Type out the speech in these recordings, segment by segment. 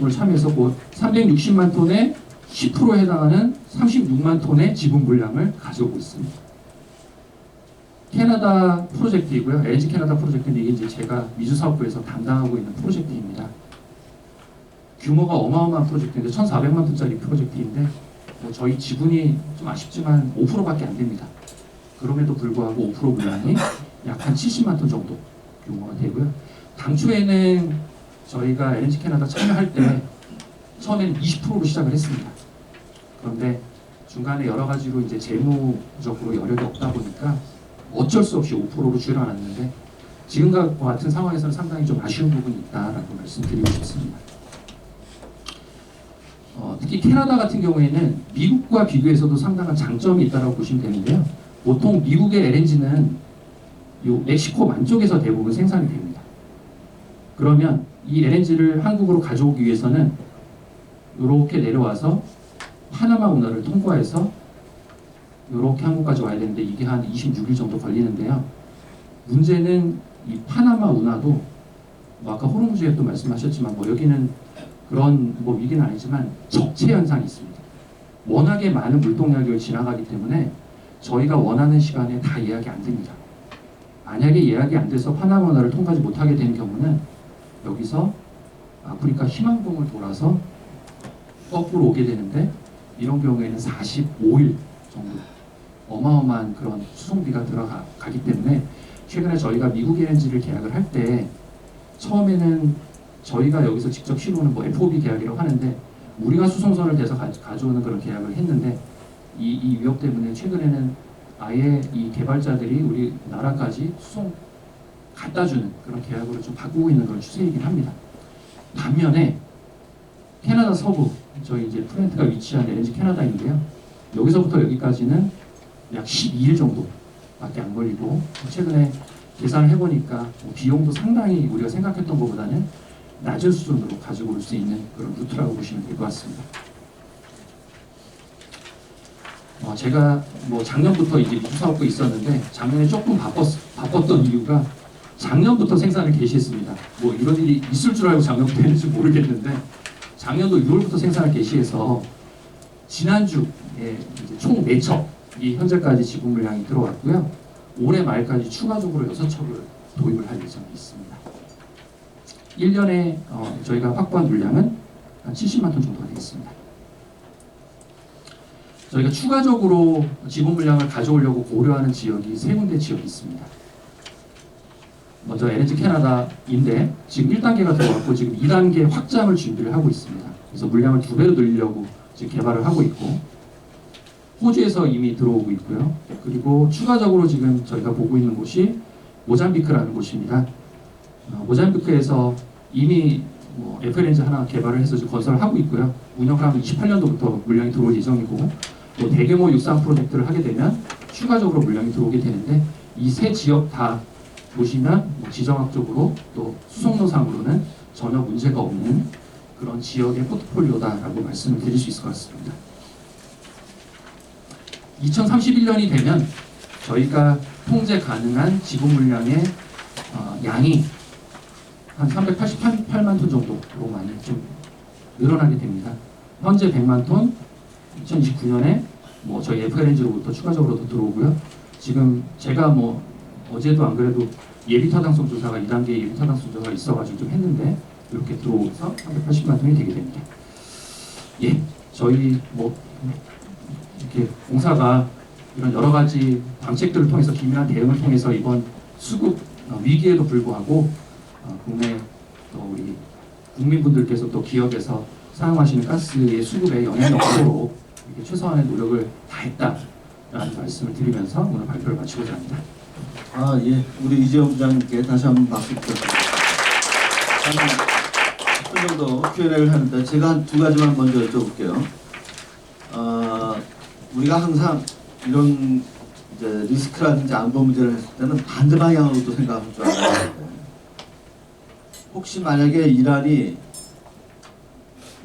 참여해서 곧 360만 톤의 10%에 해당하는 36만 톤의 지분 물량을 가져오고 있습니다. 캐나다 프로젝트이고요. LG 캐나다 프로젝트는 이게 이제 제가 미주사업부에서 담당하고 있는 프로젝트입니다. 규모가 어마어마한 프로젝트인데 1,400만 톤짜리 프로젝트인데 뭐 저희 지분이 좀 아쉽지만 5%밖에 안 됩니다. 그럼에도 불구하고 5% 물량이 약 한 70만 톤 정도 규모가 되고요. 당초에는 저희가 LG 캐나다 참여할 때 처음에는 20%로 시작을 했습니다. 그런데 중간에 여러 가지로 이제 재무적으로 여력이 없다 보니까 어쩔 수 없이 5%로 줄여놨는데 지금과 같은 상황에서는 상당히 좀 아쉬운 부분이 있다라고 말씀드리고 싶습니다. 특히 캐나다 같은 경우에는 미국과 비교해서도 상당한 장점이 있다고 보시면 되는데요. 보통 미국의 LNG는 요 멕시코만 쪽에서 대부분 생산이 됩니다. 그러면 이 LNG를 한국으로 가져오기 위해서는 이렇게 내려와서 파나마 운하를 통과해서 이렇게 한국까지 와야 되는데 이게 한 26일 정도 걸리는데요. 문제는 이 파나마 운하도 뭐 아까 호르무즈에도 말씀하셨지만 뭐 여기는 그런 뭐 위기는 아니지만 적체 현상이 있습니다. 워낙에 많은 물동량을 지나가기 때문에 저희가 원하는 시간에 다 예약이 안 됩니다. 만약에 예약이 안 돼서 파나마 운하를 통과하지 못하게 되는 경우는 여기서 아프리카 희망봉을 돌아서 거꾸로 오게 되는데 이런 경우에는 45일 정도 어마어마한 그런 수송비가 들어가기 때문에 최근에 저희가 미국 LNG를 계약을 할 때 처음에는 저희가 여기서 직접 실어오는 뭐 FOB 계약이라고 하는데 우리가 수송선을 대서 가져오는 그런 계약을 했는데 이 위협 때문에 최근에는 아예 이 개발자들이 우리나라까지 수송 갖다 주는 그런 계약으로 좀 바꾸고 있는 그런 추세이긴 합니다. 반면에 캐나다 서부 저희 이제 플랜트가 위치한 LNG 캐나다인데요. 여기서부터 여기까지는 약 12일 정도밖에 안 걸리고 최근에 계산을 해보니까 뭐 비용도 상당히 우리가 생각했던 것보다는 낮은 수준으로 가지고 올 수 있는 그런 루트라고 보시면 될 것 같습니다. 제가 뭐 작년부터 이제 미주사업부에 있었는데 작년에 조금 바빴던 이유가 작년부터 생산을 개시했습니다. 뭐 이런 일이 있을 줄 알고 작년부터 했는지 모르겠는데 작년도 6월부터 생산을 개시해서 지난주에 이제 총 4척이 현재까지 지분 물량이 들어왔고요. 올해 말까지 추가적으로 6척을 도입을 할 예정이 있습니다. 1년에 저희가 확보한 물량은 한 70만 톤 정도가 되겠습니다. 저희가 추가적으로 지분 물량을 가져오려고 고려하는 지역이 3군데 지역이 있습니다. 먼저 LNG 캐나다인데 지금 1단계가 들어왔고 지금 2단계 확장을 준비를 하고 있습니다. 그래서 물량을 2배로 늘리려고 지금 개발을 하고 있고 호주에서 이미 들어오고 있고요. 그리고 추가적으로 지금 저희가 보고 있는 곳이 모잠비크라는 곳입니다. 모잠비크에서 이미 뭐 FLNG 하나 개발을 해서 지금 건설을 하고 있고요. 운영을 하면 28년도부터 물량이 들어올 예정이고 또 대규모 육상 프로젝트를 하게 되면 추가적으로 물량이 들어오게 되는데 이 세 지역 다 보시면 뭐 지정학적으로 또 수송로상으로는 전혀 문제가 없는 그런 지역의 포트폴리오다라고 말씀을 드릴 수 있을 것 같습니다. 2031년이 되면 저희가 통제 가능한 지분 물량의 양이 한 388만 톤 정도로 많이 좀 늘어나게 됩니다. 현재 100만 톤, 2029년에 뭐 저희 FLNG로부터 추가적으로 더 들어오고요. 지금 제가 뭐 어제도 안 그래도 예비 타당성 조사가 2단계 예비 타당성 조사가 있어가지고 좀 했는데 이렇게 들어오면서 380만 톤이 되게 됩니다. 예, 저희 뭐 이렇게 공사가 이런 여러 가지 방책들을 통해서 기민한 대응을 통해서 이번 수급 위기에도 불구하고 국내 또 우리 국민분들께서 또 기업에서 사용하시는 가스의 수급에 영향이 없도록 이렇게 최소한의 노력을 다했다라는 말씀을 드리면서 오늘 발표를 마치고자 합니다. 예, 우리 이재용 부장님께 다시 한번 박수 부탁드립니다. 한 10분 정도 Q&A를 하는데 제가 한 2가지만 먼저 여쭤볼게요. 우리가 항상 이런 이제 리스크라든지 안보 문제를 했을 때는 반대 방향으로도 생각할 줄 알아요. 혹시 만약에 이란이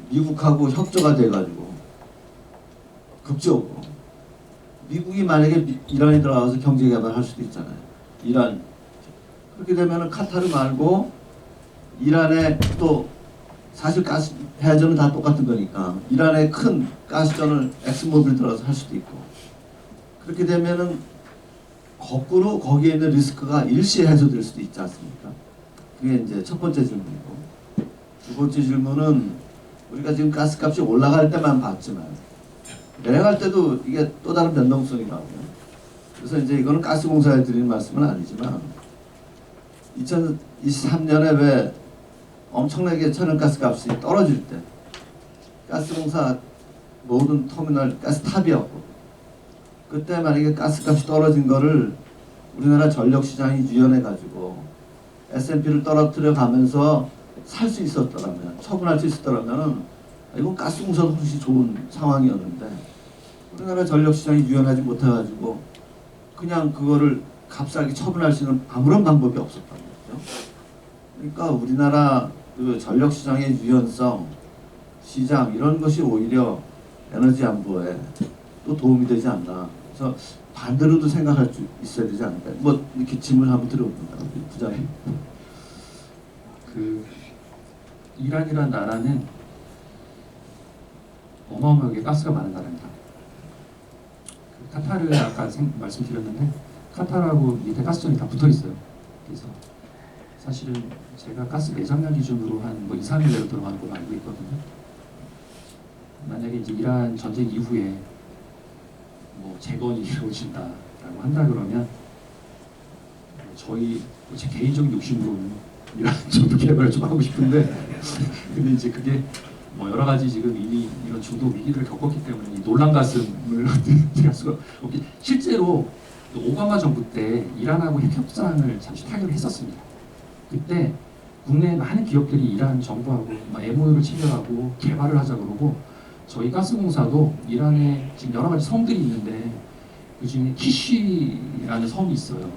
미국하고 협조가 돼가지고 극적으로 미국이 만약에 이란에 들어가서 경제 개발할 수도 있잖아요. 이란 그렇게 되면은 카타르 말고 이란에 또 사실 가스 해전은 다 똑같은 거니까 이란의 큰 가스전을 엑스모빌 들어서 할 수도 있고 그렇게 되면은 거꾸로 거기에 있는 리스크가 일시에 해소될 수도 있지 않습니까? 그게 이제 첫 번째 질문이고 두 번째 질문은 우리가 지금 가스값이 올라갈 때만 봤지만 내려갈 때도 이게 또 다른 변동성이 나오고요. 그래서 이제 이거는 가스공사에 드리는 말씀은 아니지만 2023년에 왜 엄청나게 천연가스 값이 떨어질 때 가스공사 모든 터미널 가스탑이었고 그때 만약에 가스값이 떨어진 거를 우리나라 전력시장이 유연해 가지고 S&P를 떨어뜨려 가면서 살 수 있었더라면 처분할 수 있었더라면 이건 가스공사도 훨씬 좋은 상황이었는데 우리나라 전력시장이 유연하지 못해 가지고 그냥 그거를 값싸게 처분할 수 있는 아무런 방법이 없었단 말이죠. 그러니까 우리나라 그 전력시장의 유연성, 시장 이런 것이 오히려 에너지 안보에 또 도움이 되지 않나. 그래서 반대로도 생각할 수 있어야 되지 않을까. 뭐 이렇게 질문 한번 드려봅니다, 부장님. 그 이란이란 나라는 어마어마하게 가스가 많은 나라입니다. 그 카타르 아까 말씀드렸는데 카타르하고 밑에 가스전이 다 붙어 있어요. 그래서 사실은 제가 가스 매장량 기준으로 한 뭐 2, 3일 내로 들어가는 걸로 알고 있거든요. 만약에 이제 이란 전쟁 이후에 뭐 재건이 이루어진다라고 한다 그러면 저희 제 개인적인 욕심으로는 이란 전투 개발을 좀 하고 싶은데 근데 이제 그게 뭐 여러 가지 지금 이미 이런 중도 위기를 겪었기 때문에 이 논란 가슴을 할 수가 없기. 실제로 오바마 정부 때 이란하고 핵 협상을 잠시 타결을 했었습니다. 그때 국내 많은 기업들이 이란 정부하고 MOU를 체결하고 개발을 하자 그러고 저희 가스공사도 이란에 지금 여러 가지 섬들이 있는데 그 중에 키쉬라는 섬이 있어요.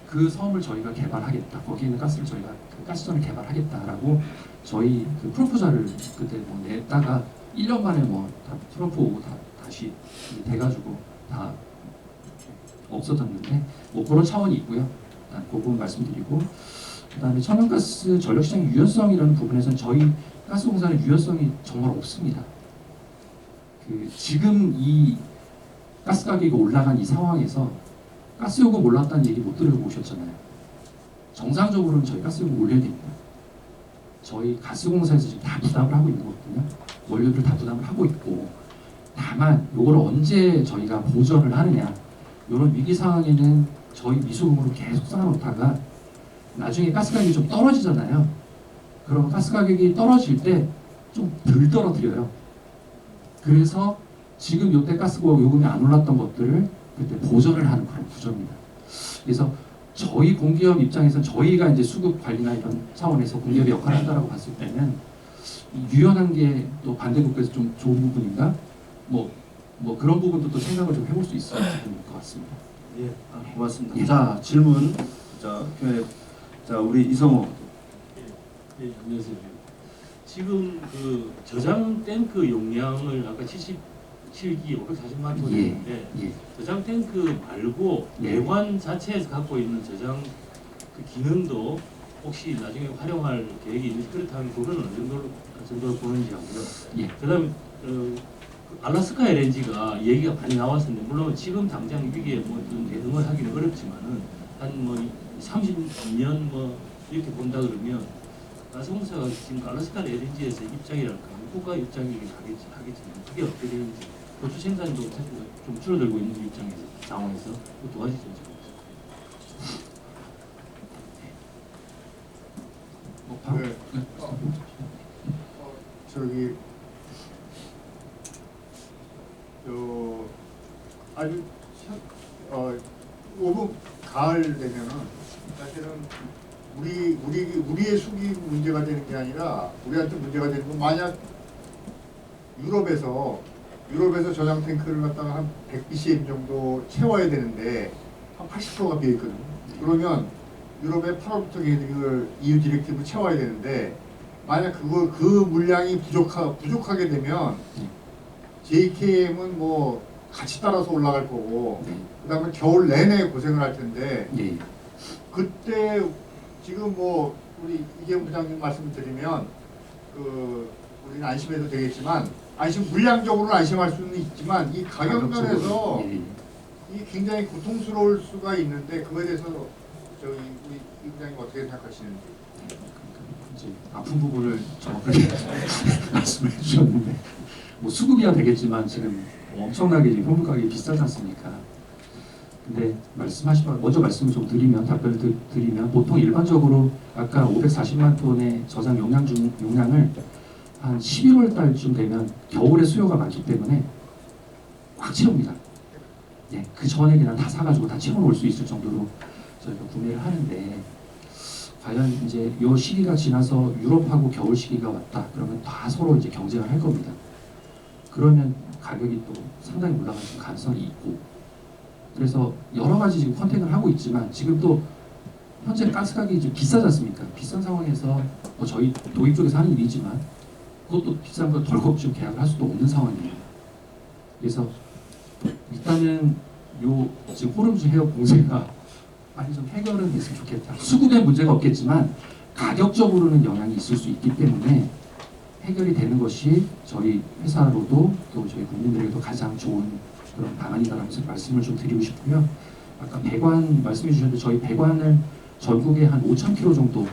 그 섬을 저희가 개발하겠다. 거기에 있는 가스를 저희가 그 가스전을 개발하겠다라고 저희 그 프로포절을 그때 뭐 냈다가 1년 만에 뭐 다 트럼프 오고 다시 돼가지고 다 없어졌는데 뭐 그런 차원이 있고요. 일단 그 부분 말씀드리고 그다음에 천연가스 전력시장 유연성이라는 부분에서는 저희 가스공사는 유연성이 정말 없습니다. 그 지금 이 가스 가격이 올라간 이 상황에서 가스 요금 올랐다는 얘기 못 들어보셨잖아요. 정상적으로는 저희 가스 요금 올려야 됩니다. 저희 가스공사에서 지금 다 부담을 하고 있는 거거든요. 원료들 다 부담을 하고 있고 다만 이걸 언제 저희가 보전을 하느냐 이런 위기 상황에는 저희 미수금으로 계속 쌓아놓다가 나중에 가스 가격이 좀 떨어지잖아요. 그럼 가스 가격이 떨어질 때 좀 덜 떨어뜨려요. 그래서 지금 이때 가스 요금이 안 올랐던 것들을 그때 보전을 하는 그런 구조입니다. 그래서 저희 공기업 입장에서 저희가 이제 수급 관리나 이런 차원에서 공기업의 역할을 한다라고 봤을 때는 유연한 게 또 반대국가에서 좀 좋은 부분인가? 뭐 그런 부분도 또 생각을 좀 해볼 수 있을 것 같습니다. 예, 고맙습니다. 예. 자, 질문. 자, 우리 이성호. 예, 안녕하세요. 지금 그 저장 탱크 용량을 아까 77기 540만 톤인데 저장 탱크 말고 내관 자체에서 갖고 있는 저장 그 기능도 혹시 나중에 활용할 계획이 있는지 그렇다면 그거는 어느 정도로 보는지 하고요. 그다음에 그 알래스카 LNG가 얘기가 많이 나왔었는데 물론 지금 당장 위기에 뭐좀 대응을 하기는 어렵지만은 한 뭐 30년 뭐 이렇게 본다 그러면 가스공사가 지금 알래스카 LNG에서 입장이랄까 국가 입장이 하겠지만 그게 어떻게 되는지 고추 생산도 좀 줄어들고 있는 입장에서 상황에서 도와주시면 좋겠습니다. 저기 아주 오후 가을 되면은 사실은 우리의 수기 문제가 되는 게 아니라 우리한테 문제가 되는 건 만약 유럽에서 저장 탱크를 갖다가 한 100bcm 정도 채워야 되는데 한 80%가 비어 있거든요. 그러면 유럽의 8월부터 걔네들 EU 디렉티브 채워야 되는데 만약 그 물량이 부족하게 되면 JKM은 뭐 같이 따라서 올라갈 거고 그다음에 겨울 내내 고생을 할 텐데 그때 지금 뭐 우리 이재용 부장님 말씀을 드리면 그 우리는 안심해도 되겠지만 물량적으로는 안심할 수는 있지만 이 가격 면에서 예. 이게 굉장히 고통스러울 수가 있는데 그거에 대해서 저희 우리 이 부장님 어떻게 생각하시는지. 이제 아픈 부분을 정확하게 말씀해 주셨는데 뭐 수급이야 되겠지만 지금 엄청나게 지금 현물 가격이 비싸지 않습니까? 근데 말씀하시면 먼저 말씀을 좀 드리면 답변을 드리면 보통 일반적으로 아까 540만 톤의 저장 용량을 한 11월 달쯤 되면 겨울에 수요가 많기 때문에 꽉 채웁니다. 예, 그 전에 그냥 다 사가지고 다 채워놓을 수 있을 정도로 저희가 구매를 하는데 과연 이제 이 시기가 지나서 유럽하고 겨울 시기가 왔다 그러면 다 서로 이제 경쟁을 할 겁니다. 그러면 가격이 또 상당히 올라갈 가능성이 있고 그래서 여러 가지 지금 컨택을 하고 있지만 지금 또 현재 가스 가격이 좀 비싸지 않습니까? 비싼 상황에서 뭐 저희 도입 쪽에서 하는 일이지만 그것도 비싼 거 덜컥 지금 계약을 할 수도 없는 상황이에요. 그래서 일단은 요 지금 호르무즈 해역 공세가 빨리 좀 해결은 됐으면 좋겠다. 수급에 문제가 없겠지만 가격적으로는 영향이 있을 수 있기 때문에 해결이 되는 것이 저희 회사로도 또 저희 국민들에게도 가장 좋은 그런 방안이다라고 말씀을 좀 드리고 싶고요. 아까 배관 말씀해 주셨는데 저희 배관을 전국에 한 5,000km 정도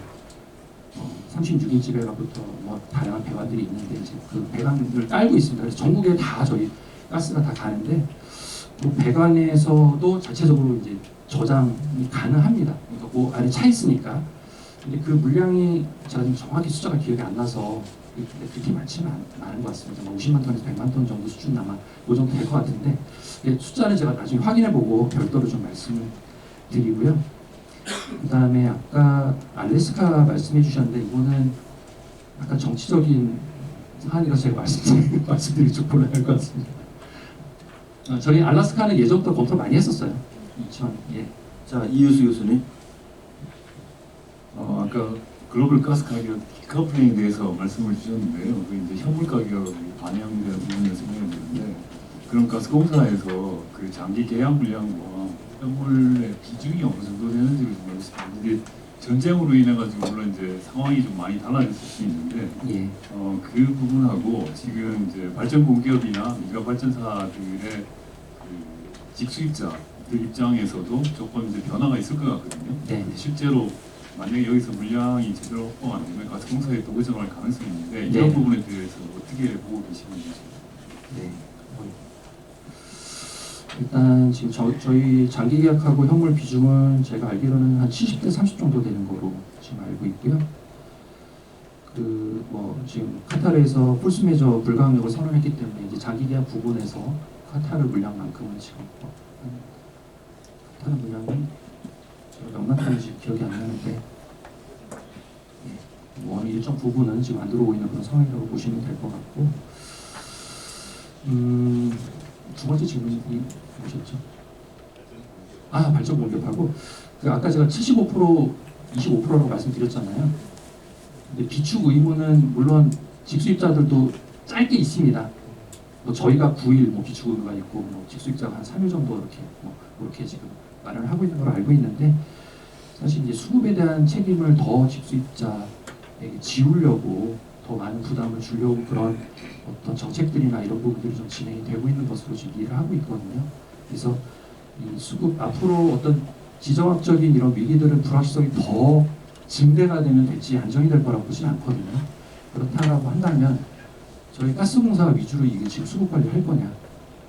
36인치 배관부터 뭐 다양한 배관들이 있는데 이제 그 배관을 깔고 있습니다. 그래서 전국에 다 저희 가스가 다 가는데 그 배관에서도 자체적으로 이제 저장이 가능합니다. 그러니까 그 안에 차 있으니까. 근데 그 물량이 제가 지금 정확히 숫자가 기억이 안 나서 그렇게 많지는 않은 것 같습니다. 50만 톤에서 100만 톤 정도 수준 아마 그 정도 될 것 같은데 숫자는 제가 나중에 확인해보고 별도로 좀 말씀을 드리고요. 그 다음에 아까 알래스카 말씀해 주셨는데 이거는 약간 정치적인 사안이라서 제가 말씀드리기 좀 곤란할 것 같습니다. 저희 알래스카는 예전부터 검토를 많이 했었어요. 2000, 예. 자, 이유수 교수님. 아까 글로벌 가스 가격 디커플링에 대해서 말씀을 주셨는데요. 그 이제 현물 가격이 반영되는 부분을 생각이 드는데 그럼 가스공사에서 그 장기 계약 물량과 현물의 비중이 어느 정도 되는지를 좀 알겠습니다. 이게 전쟁으로 인해 가지고 물론 이제 상황이 좀 많이 달라졌을 수 있는데 예. 그 부분하고 지금 이제 발전 공기업이나 민간 발전사들의 그 직수입자들 입장에서도 조금 이제 변화가 있을 것 같거든요. 네. 실제로 만약에 여기서 물량이 제대로 확보가 안 되면 가스공사에 또 의존할 가능성이 있는데 네. 이런 부분에 대해서 어떻게 보고 계시는지. 네. 일단 지금 저희 장기 계약하고 현물 비중은 제가 알기로는 한 70대 30 정도 되는 거로 지금 알고 있고요. 그 뭐 지금 카타르에서 폴스 메저 불가항력을 선언했기 때문에 이제 장기 계약 부분에서 카타르 물량만큼은 지금 카타르 물량이 제가 몇만 톤인지 기억이 안 나는데 뭐 어느 일정 부분은 지금 안 들어오고 있는 그런 상황이라고 보시면 될 것 같고 두 번째 질문이 뭐셨죠? 발전 공급하고 그 아까 제가 75% 25%라고 말씀드렸잖아요. 근데 비축 의무는 물론 직수입자들도 짧게 있습니다. 뭐 저희가 9일 뭐 비축 의무가 있고 뭐 직수입자가 한 3일 정도 이렇게 지금 마련을 하고 있는 걸로 알고 있는데 사실 이제 수급에 대한 책임을 더 직수입자에게 지우려고 더 많은 부담을 주려고 그런 어떤 정책들이나 이런 부분들이 좀 진행이 되고 있는 것으로 지금 일을 하고 있거든요. 그래서 이 수급 앞으로 어떤 지정학적인 이런 위기들은 불확실성이 더 증대가 되면 됐지 안정이 될 거라고 보지는 않거든요. 그렇다라고 한다면 저희 가스공사 위주로 이게 지금 수급 관리를 할 거냐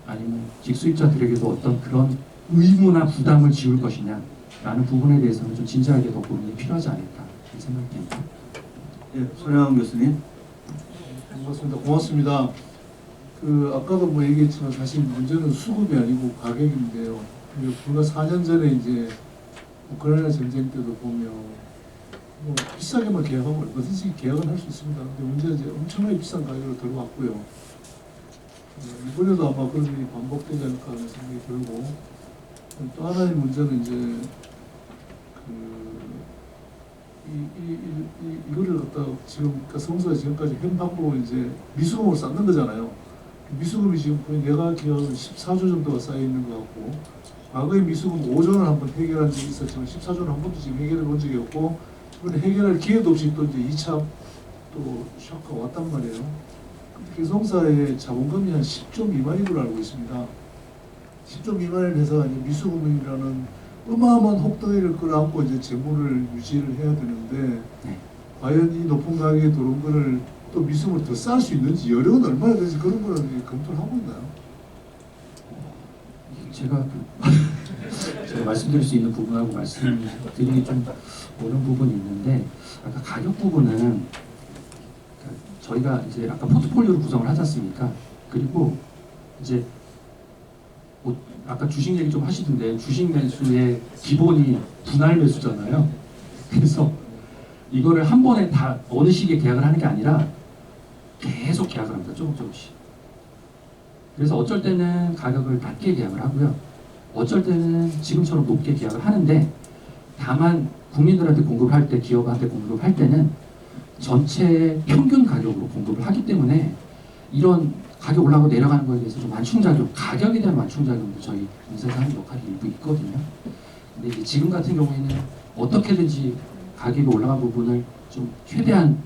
아니면 직수입자들에게도 어떤 그런 의무나 부담을 지울 것이냐 라는 부분에 대해서는 좀 진지하게 더 고민이 필요하지 않을까 이렇게 생각이 됩니다. 예, 손혜원 교수님. 반갑습니다. 고맙습니다. 그 아까도 뭐 얘기했지만 사실 문제는 수급이 아니고 가격인데요. 불과 4년 전에 이제 우크라이나 전쟁 때도 보면 뭐 비싸게만 계약하면 얼마든지 계약은 할 수 있습니다. 근데 문제는 이제 엄청나게 비싼 가격으로 들어왔고요. 이번에도 아마 그런 일이 반복되지 않을까 하는 생각이 들고 또 하나의 문제는 이제 이거를 갖다가 지금 가스공사가 지금까지 현방으로 이제 미수금을 쌓는 거잖아요. 미수금이 지금 거의 내가 기억은 14조 정도가 쌓여 있는 것 같고 과거에 미수금 5조는 한번 해결한 적이 있었지만 14조는 한 번도 지금 해결해 본 적이 없고 이번에 해결할 기회도 없이 또 이제 2차 또 쇼크가 왔단 말이에요. 해송사의 자본금이 한 10조 미만인 걸로 알고 있습니다. 10조 미만의 회사가 이제 미수금이라는 어마어마한 혹덩이를 끌어안고 이제 재무를 유지를 해야 되는데 네. 과연 이 높은 가격에 들어온 거를 또 미수금을 더 쌀 수 있는지 여력은 얼마나 되는지 그런 거는 검토를 하고 있나요? 제가 제가 말씀드릴 수 있는 부분하고 말씀드리기 좀 어려운 부분이 있는데 아까 가격 부분은 그러니까 저희가 이제 아까 포트폴리오를 구성을 하지 않습니까? 그리고 이제 뭐 아까 주식 얘기 좀 하시던데 주식 매수의 기본이 분할 매수잖아요. 그래서 이거를 한 번에 다 어느 시기에 계약을 하는 게 아니라 계속 계약을 합니다. 조금씩. 그래서 어쩔 때는 가격을 낮게 계약을 하고요. 어쩔 때는 지금처럼 높게 계약을 하는데 다만 국민들한테 공급을 할 때, 기업한테 공급을 할 때는 전체 평균 가격으로 공급을 하기 때문에 이런 가격 올라가고 내려가는 거에 대해서 좀 완충작용, 가격에 대한 완충작용도 저희 인사에서 하는 역할이 일부 있거든요. 근데 이제 지금 같은 경우에는 어떻게든지 가격이 올라간 부분을 좀 최대한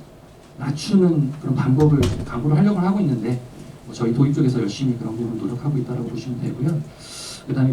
낮추는 그런 방법을 강구를 하려고 하고 있는데 저희 도입 쪽에서 열심히 그런 부분 노력하고 있다고 보시면 되고요. 그다음에